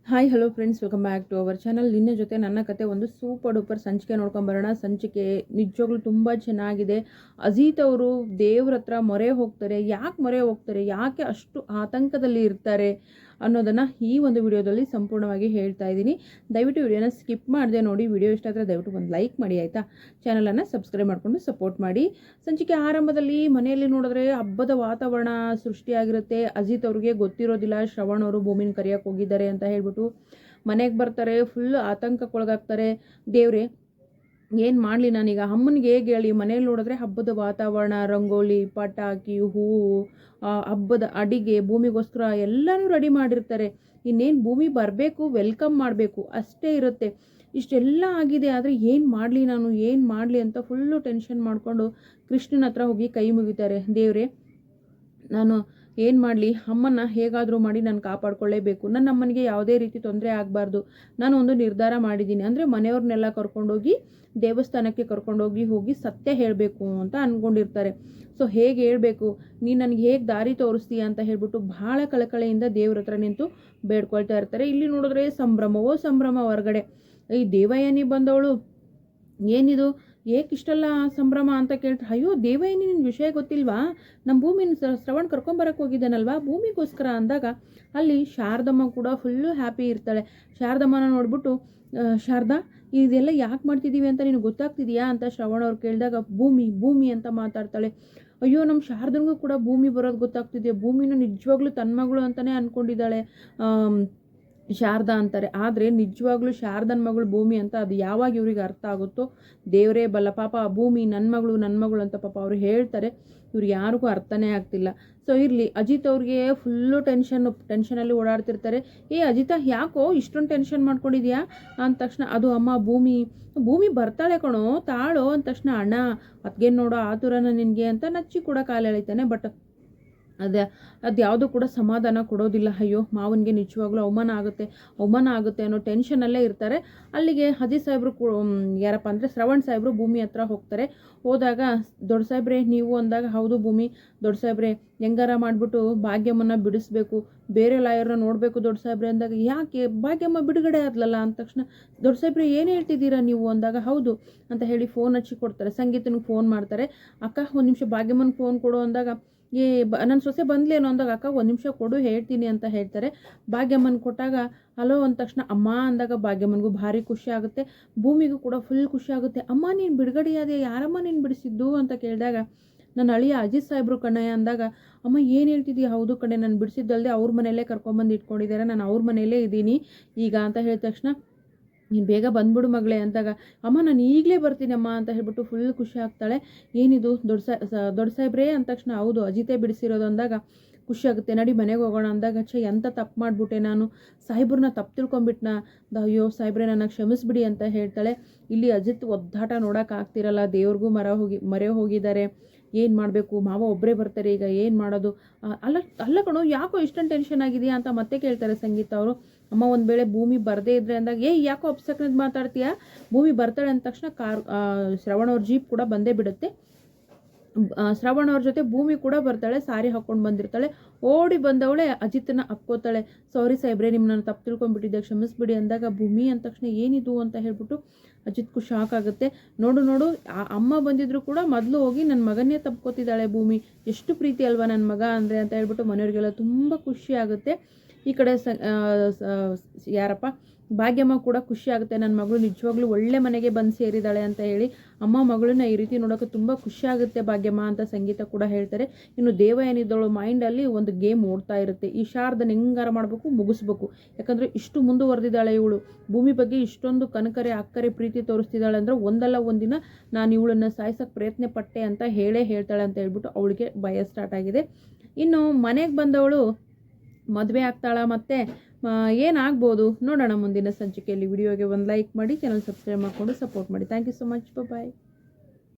Hi hello friends, welcome back to our channel. ನಿನ್ನೆ ಜೊತೆ ನನ್ನ ಕತೆ ಒಂದು ಸೂಪರ್ ಡೂಪರ್ ಸಂಚಿಕೆ ನೋಡ್ಕೊಂಬರೋಣ. ಸಂಚಿಕೆ ನಿಜವಾಗ್ಲೂ ತುಂಬ ಚೆನ್ನಾಗಿದೆ. ಅಜಿತ್ ಅವರು ದೇವ್ರ ಹತ್ರ ಮೊರೆ ಹೋಗ್ತಾರೆ. ಯಾಕೆ ಮೊರೆ ಹೋಗ್ತಾರೆ, ಯಾಕೆ ಅಷ್ಟು ಆತಂಕದಲ್ಲಿ ಇರ್ತಾರೆ ಅನ್ನೋದನ್ನು ಈ ಒಂದು ವಿಡಿಯೋದಲ್ಲಿ ಸಂಪೂರ್ಣವಾಗಿ ಹೇಳ್ತಾ ಇದ್ದೀನಿ. ದಯವಿಟ್ಟು ವಿಡಿಯೋನ ಸ್ಕಿಪ್ ಮಾಡದೆ ನೋಡಿ. ವಿಡಿಯೋ ಇಷ್ಟ ಆದರೆ ದಯವಿಟ್ಟು ಒಂದು ಲೈಕ್ ಮಾಡಿ ಆಯಿತಾ. ಚಾನಲನ್ನು ಸಬ್ಸ್ಕ್ರೈಬ್ ಮಾಡಿಕೊಂಡು ಸಪೋರ್ಟ್ ಮಾಡಿ. ಸಂಚಿಕೆ ಆರಂಭದಲ್ಲಿ ಮನೆಯಲ್ಲಿ ನೋಡಿದ್ರೆ ಹಬ್ಬದ ವಾತಾವರಣ ಸೃಷ್ಟಿಯಾಗಿರುತ್ತೆ. ಅಜಿತ್ ಅವ್ರಿಗೆ ಗೊತ್ತಿರೋದಿಲ್ಲ ಶ್ರವಣ್ ಅವರು ಭೂಮಿನ ಕರೆಯೋಕೆ ಹೋಗಿದ್ದಾರೆ ಅಂತ ಹೇಳ್ಬಿಟ್ಟು ಮನೆಗೆ ಬರ್ತಾರೆ. ಫುಲ್ ಆತಂಕಕ್ಕೊಳಗಾಗ್ತಾರೆ. ದೇವ್ರೆ ಏನು ಮಾಡಲಿ ನಾನೀಗ, ಅಮ್ಮನಿಗೆ ಹೇಗೆ ಹೇಳಿ. ಮನೇಲಿ ನೋಡಿದ್ರೆ ಹಬ್ಬದ ವಾತಾವರಣ, ರಂಗೋಲಿ, ಪಟಾಕಿ, ಹೂವು, ಹಬ್ಬದ ಅಡಿಗೆ, ಭೂಮಿಗೋಸ್ಕರ ಎಲ್ಲನೂ ರೆಡಿ ಮಾಡಿರ್ತಾರೆ. ಇನ್ನೇನು ಭೂಮಿ ಬರಬೇಕು, ವೆಲ್ಕಮ್ ಮಾಡಬೇಕು ಅಷ್ಟೇ ಇರುತ್ತೆ. ಇಷ್ಟೆಲ್ಲ ಆಗಿದೆ, ಆದರೆ ಏನು ಮಾಡಲಿ ನಾನು, ಏನು ಮಾಡಲಿ ಅಂತ ಫುಲ್ಲು ಟೆನ್ಷನ್ ಮಾಡಿಕೊಂಡು ಕೃಷ್ಣನ ಹತ್ರ ಹೋಗಿ ಕೈ ಮುಗಿತಾರೆ. ದೇವ್ರೆ ನಾನು ಏನು ಮಾಡಲಿ, ಅಮ್ಮನ ಹೇಗಾದರೂ ಮಾಡಿ ನಾನು ಕಾಪಾಡ್ಕೊಳ್ಳೇಬೇಕು. ನನ್ನ ಅಮ್ಮನಿಗೆ ಯಾವುದೇ ರೀತಿ ತೊಂದರೆ ಆಗಬಾರ್ದು. ನಾನು ಒಂದು ನಿರ್ಧಾರ ಮಾಡಿದ್ದೀನಿ. ಅಂದರೆ ಮನೆಯವ್ರನ್ನೆಲ್ಲ ಕರ್ಕೊಂಡೋಗಿ ದೇವಸ್ಥಾನಕ್ಕೆ ಹೋಗಿ ಸತ್ಯ ಹೇಳಬೇಕು ಅಂತ ಅಂದ್ಕೊಂಡಿರ್ತಾರೆ. ಸೊ ಹೇಗೆ ಹೇಳಬೇಕು, ನೀನು ನನಗೆ ಹೇಗೆ ದಾರಿ ತೋರಿಸ್ತೀಯ ಅಂತ ಹೇಳ್ಬಿಟ್ಟು ಭಾಳ ಕಳಕಳೆಯಿಂದ ದೇವ್ರ ಹತ್ರ ನಿಂತು ಬೇಡ್ಕೊಳ್ತಾ ಇರ್ತಾರೆ. ಇಲ್ಲಿ ನೋಡಿದ್ರೆ ಸಂಭ್ರಮವೋ ಸಂಭ್ರಮ. ಹೊರಗಡೆ ಈ ದೇವಯಾನಿ ಬಂದವಳು, ಏನಿದು ಏಕಿಷ್ಟೆಲ್ಲ ಸಂಭ್ರಮ ಅಂತ ಕೇಳ್ತಾರೆ. ಅಯ್ಯೋ ದೇವಯಾನಿ, ನಿನ್ನ ವಿಷಯ ಗೊತ್ತಿಲ್ವಾ, ನಮ್ಮ ಭೂಮಿನ ಶ್ರವಣ್ ಕರ್ಕೊಂಬರಕ್ಕೆ ಹೋಗಿದ್ದಾನಲ್ವಾ ಭೂಮಿಗೋಸ್ಕರ ಅಂದಾಗ ಅಲ್ಲಿ ಶಾರದಮ್ಮ ಕೂಡ ಫುಲ್ಲು ಹ್ಯಾಪಿ ಇರ್ತಾಳೆ. ಶಾರದಮ್ಮನ ನೋಡ್ಬಿಟ್ಟು, ಶಾರದಾ ಇದೆಲ್ಲ ಯಾಕೆ ಮಾಡ್ತಿದ್ದೀವಿ ಅಂತ ನಿನಗೆ ಗೊತ್ತಾಗ್ತಿದೆಯಾ ಅಂತ ಶ್ರವಣ್ ಅವ್ರು ಕೇಳಿದಾಗ ಭೂಮಿ ಭೂಮಿ ಅಂತ ಮಾತಾಡ್ತಾಳೆ. ಅಯ್ಯೋ ನಮ್ಮ ಶಾರದನಿಗೂ ಕೂಡ ಭೂಮಿ ಬರೋದು ಗೊತ್ತಾಗ್ತಿದೆ. ಭೂಮಿನ ನಿಜವಾಗ್ಲೂ ತನ್ನ ಮಗಳು ಅಂತಲೇ ಅಂದ್ಕೊಂಡಿದ್ದಾಳೆ ಶಾರದಾ ಅಂತಾರೆ. ಆದರೆ ನಿಜವಾಗ್ಲೂ ಶಾರದನ ಮಗಳು ಭೂಮಿ ಅಂತ ಅದು ಯಾವಾಗ ಇವ್ರಿಗೆ ಅರ್ಥ ಆಗುತ್ತೋ ದೇವರೇ ಬಲ್ಲ. ಪಾಪ ಭೂಮಿ ನನ್ನ ಮಗಳು ಅಂತ ಪಾಪ ಅವ್ರು ಹೇಳ್ತಾರೆ. ಇವ್ರು ಯಾರಿಗೂ ಅರ್ಥನೇ ಆಗ್ತಿಲ್ಲ. ಸೊ ಇರಲಿ, ಅಜಿತ್ ಅವ್ರಿಗೆ ಫುಲ್ಲು ಟೆನ್ಷನಲ್ಲಿ ಓಡಾಡ್ತಿರ್ತಾರೆ. ಅಜಿತ ಯಾಕೋ ಇಷ್ಟೊಂದು ಟೆನ್ಷನ್ ಮಾಡ್ಕೊಂಡಿದ್ಯಾ ಅಂದ ತಕ್ಷಣ, ಅದು ಅಮ್ಮ ಭೂಮಿ ಬರ್ತಾಳೆ ಕಣೋ, ತಾಳೋ ಅಂದ ತಕ್ಷಣ, ಅಣ್ಣ ಅದ್ಗೇನು ನೋಡೋ ಆತುರನ ನಿನಗೆ ಅಂತ ನಚ್ಚಿ ಕೂಡ ಕಾಲು ಎಳಿತಾನೆ. ಬಟ್ ಅದು ಯಾವುದೂ ಕೂಡ ಸಮಾಧಾನ ಕೊಡೋದಿಲ್ಲ. ಅಯ್ಯೋ ಮಾವನಿಗೆ ನಿಜವಾಗ್ಲೂ ಅವಮಾನ ಆಗುತ್ತೆ ಅನ್ನೋ ಟೆನ್ಷನಲ್ಲೇ ಇರ್ತಾರೆ. ಅಲ್ಲಿಗೆ ಅಜಿತ್ ಸಾಹೇಬರು ಯಾರಪ್ಪ ಅಂದರೆ ಶ್ರವಣ್ ಸಾಹೇಬರು ಭೂಮಿ ಹತ್ರ ಹೋಗ್ತಾರೆ. ಹೋದಾಗ ದೊಡ್ಡ ಸಾಹೇಬ್ರೆ ನೀವು ಅಂದಾಗ, ಹೌದು ಭೂಮಿ ದೊಡ್ಡ ಸಾಹೇಬ್ರೆ ಹೆಂಗಾರ ಮಾಡಿಬಿಟ್ಟು ಭಾಗ್ಯಮ್ಮನ ಬಿಡಿಸ್ಬೇಕು, ಬೇರೆ ಲಾಯರ್ನ ನೋಡಬೇಕು ದೊಡ್ಡ ಸಾಹೇಬ್ರೆ ಅಂದಾಗ, ಯಾಕೆ ಭಾಗ್ಯಮ್ಮ ಬಿಡುಗಡೆ ಆದ್ಲಲ್ಲ ಅಂದ ತಕ್ಷಣ, ದೊಡ್ಡ ಸಾಹೇಬ್ರೆ ಏನು ಹೇಳ್ತಿದ್ದೀರಾ ನೀವು ಅಂದಾಗ, ಹೌದು ಅಂತ ಹೇಳಿ ಫೋನ್ ಹಚ್ಚಿ ಕೊಡ್ತಾರೆ. ಸಂಗೀತನಿಗೆ ಫೋನ್ ಮಾಡ್ತಾರೆ. ಅಕ್ಕ ಒಂದು ನಿಮಿಷ ಭಾಗ್ಯಮ್ಮನ ಫೋನ್ ಕೊಡು ಅಂದಾಗ, ನನ್ನ ಸೊಸೆ ಬಂದ್ಲೇನೋ ಅಂದಾಗ, ಅಕ್ಕ ಒಂದು ನಿಮಿಷ ಕೊಡು ಹೇಳ್ತೀನಿ ಅಂತ ಹೇಳ್ತಾರೆ. ಭಾಗ್ಯಮ್ಮನ ಕೊಟ್ಟಾಗ ಹಲೋ ಅಂದ ತಕ್ಷಣ ಅಮ್ಮ ಅಂದಾಗ ಭಾಗ್ಯಮ್ಮನಿಗೂ ಭಾರಿ ಖುಷಿ ಆಗುತ್ತೆ. ಭೂಮಿಗೂ ಕೂಡ ಫುಲ್ ಖುಷಿ ಆಗುತ್ತೆ. ಅಮ್ಮ ನೀನು ಬಿಡುಗಡೆಯಾದೆ, ಯಾರಮ್ಮ ನೀನು ಬಿಡಿಸಿದ್ದು ಅಂತ ಕೇಳಿದಾಗ, ನನ್ನ ಅಳಿಯ ಅಜಿತ್ ಸಾಹೇಬ್ರು ಕಣ್ಣಯ್ಯ ಅಂದಾಗ, ಅಮ್ಮ ಏನು ಹೇಳ್ತಿದ್ದೀಯ, ಹೌದು ಕಣೆ ನಾನು ಬಿಡಿಸಿದ್ದಲ್ಲದೆ ಅವ್ರ ಮನೆಯಲ್ಲೇ ಕರ್ಕೊಂಬಂದು ಇಟ್ಕೊಂಡಿದ್ದಾರೆ, ನಾನು ಅವ್ರ ಮನೆಯಲ್ಲೇ ಇದ್ದೀನಿ ಈಗ ಅಂತ ಹೇಳಿದ ತಕ್ಷಣ, ನೀನು ಬೇಗ ಬಂದ್ಬಿಡು ಮಗಳೇ ಅಂದಾಗ, ಅಮ್ಮ ನಾನು ಈಗಲೇ ಬರ್ತೀನಮ್ಮ ಅಂತ ಹೇಳ್ಬಿಟ್ಟು ಫುಲ್ ಖುಷಿ ಆಗ್ತಾಳೆ. ಏನಿದು ದೊಡ್ಡ ಸಾಹೇಬ್ರೇ ಅಂದ ತಕ್ಷಣ, ಹೌದು ಅಜಿತೇ ಬಿಡಿಸಿರೋದು ಅಂದಾಗ ಖುಷಿ ಆಗುತ್ತೆ. ನಡಿ ಮನೆಗೆ ಹೋಗೋಣ ಅಂದಾಗ, ಎಂಥ ತಪ್ಪು ಮಾಡಿಬಿಟ್ಟೆ ನಾನು, ಸಾಹೇಬ್ರನ್ನ ತಪ್ಪು ತಿಳ್ಕೊಂಬಿಟ್ನ, ಅಯ್ಯೋ ಸಾಹೇಬ್ರೆ ನನಗೆ ಕ್ಷಮಿಸ್ಬಿಡಿ ಅಂತ ಹೇಳ್ತಾಳೆ. ಇಲ್ಲಿ ಅಜಿತ್ ಒದ್ದಾಟ ನೋಡೋಕ್ಕಾಗ್ತಿರಲ್ಲ. ದೇವ್ರಿಗೂ ಮರೆ ಹೋಗಿದ್ದಾರೆ. ಏನು ಮಾಡಬೇಕು, ಮಾವ ಒಬ್ಬರೇ ಬರ್ತಾರೆ, ಈಗ ಏನು ಮಾಡೋದು, ಅಲ್ಲ ಕಣೋ ಯಾಕೋ ಇಷ್ಟೊಂದು ಟೆನ್ಷನ್ ಆಗಿದೆಯಾ ಅಂತ ಮತ್ತೆ ಕೇಳ್ತಾರೆ ಸಂಗೀತ ಅವರು. ಅಮ್ಮ ಒಂದು ವೇಳೆ ಭೂಮಿ ಬರದೇ ಇದ್ರೆ ಅಂದಾಗ, ಯಾಕೋ ಅಪ್ಸಕ್ನದ್ ಮಾತಾಡ್ತೀಯಾ, ಭೂಮಿ ಬರ್ತಾಳೆ ಅಂದ ತಕ್ಷಣ ಶ್ರವಣ್ ಅವ್ರ ಜೀಪ್ ಕೂಡ ಬಂದೇ ಬಿಡುತ್ತೆ. ಶ್ರವಣ್ ಅವ್ರ ಜೊತೆ ಭೂಮಿ ಕೂಡ ಬರ್ತಾಳೆ. ಸಾರಿ ಹಾಕ್ಕೊಂಡು ಬಂದಿರ್ತಾಳೆ. ಓಡಿ ಬಂದವಳೆ ಅಜಿತನ ಅಪ್ಕೋತಾಳೆ. ಸಾರಿ ಸಾಹೇಬ್ರೆ ನಿಮ್ಮನ್ನ ತಪ್ಪು ತಿಳ್ಕೊಂಡ್ಬಿಟ್ಟಿದ್ದೆ, ಕ್ಷಮಿಸ್ಬಿಡಿ ಅಂದಾಗ, ಭೂಮಿ ಅಂದ ತಕ್ಷಣ ಏನಿದು ಅಂತ ಹೇಳ್ಬಿಟ್ಟು ಅಜಿತ್ಗೂ ಶಾಕ್ ಆಗುತ್ತೆ. ನೋಡು ಅಮ್ಮ ಬಂದಿದ್ರು ಕೂಡ ಮೊದಲು ಹೋಗಿ ನನ್ನ ಮಗನ್ನೇ ತಪ್ಕೋತಿದ್ದಾಳೆ ಭೂಮಿ, ಎಷ್ಟು ಪ್ರೀತಿ ಅಲ್ವಾ ನನ್ನ ಮಗ ಅಂದರೆ ಅಂತ ಹೇಳ್ಬಿಟ್ಟು ಮನೆಯವರಿಗೆಲ್ಲ ತುಂಬ ಖುಷಿ ಆಗುತ್ತೆ. ಈ ಕಡೆ ಯಾರಪ್ಪ ಭಾಗ್ಯಮ್ಮ ಕೂಡ ಖುಷಿ ಆಗುತ್ತೆ, ನನ್ನ ಮಗಳು ನಿಜವಾಗ್ಲೂ ಒಳ್ಳೆ ಮನೆಗೆ ಬಂದು ಸೇರಿದ್ದಾಳೆ ಅಂತ ಹೇಳಿ. ಅಮ್ಮ ಮಗಳನ್ನ ಈ ರೀತಿ ನೋಡೋಕೆ ತುಂಬ ಖುಷಿ ಆಗುತ್ತೆ ಭಾಗ್ಯಮ್ಮ ಅಂತ ಸಂಗೀತ ಕೂಡ ಹೇಳ್ತಾರೆ. ಇನ್ನು ದೇವಯಾನಿದ್ದವಳು ಮೈಂಡಲ್ಲಿ ಒಂದು ಗೇಮ್ ಓಡ್ತಾ ಇರುತ್ತೆ, ಈ ಶಾರದನ ಹೆಂಗಾರ ಮಾಡಬೇಕು, ಮುಗಿಸ್ಬೇಕು. ಯಾಕಂದರೆ ಇಷ್ಟು ಮುಂದುವರೆದಿದ್ದಾಳೆ ಇವಳು, ಭೂಮಿ ಬಗ್ಗೆ ಇಷ್ಟೊಂದು ಕನಕರೆ ಅಕ್ಕರೆ ಪ್ರೀತಿ ತೋರಿಸ್ತಿದ್ದಾಳೆ ಅಂದರೆ ಒಂದಲ್ಲ ಒಂದಿನ ನಾನು ಇವಳನ್ನು ಸಾಯಿಸೋಕ್ಕೆ ಪ್ರಯತ್ನ ಪಟ್ಟೆ ಅಂತ ಹೇಳ್ತಾಳೆ ಅಂತ ಹೇಳ್ಬಿಟ್ಟು ಅವಳಿಗೆ ಭಯ ಸ್ಟಾರ್ಟ್ ಆಗಿದೆ. ಇನ್ನು ಮನೆಗೆ ಬಂದವಳು ಮದುವೆ ಆಗ್ತಾಳ, ಮತ್ತೆ ಏನಾಗ್ಬೋದು ನೋಡೋಣ ಮುಂದಿನ ಸಂಚಿಕೆಯಲ್ಲಿ. ವಿಡಿಯೋಗೆ ಒಂದು ಲೈಕ್ ಮಾಡಿ, ಚಾನಲ್ ಸಬ್ಸ್ಕ್ರೈಬ್ ಮಾಡಿಕೊಂಡು ಸಪೋರ್ಟ್ ಮಾಡಿ. Thank you so much. Bye.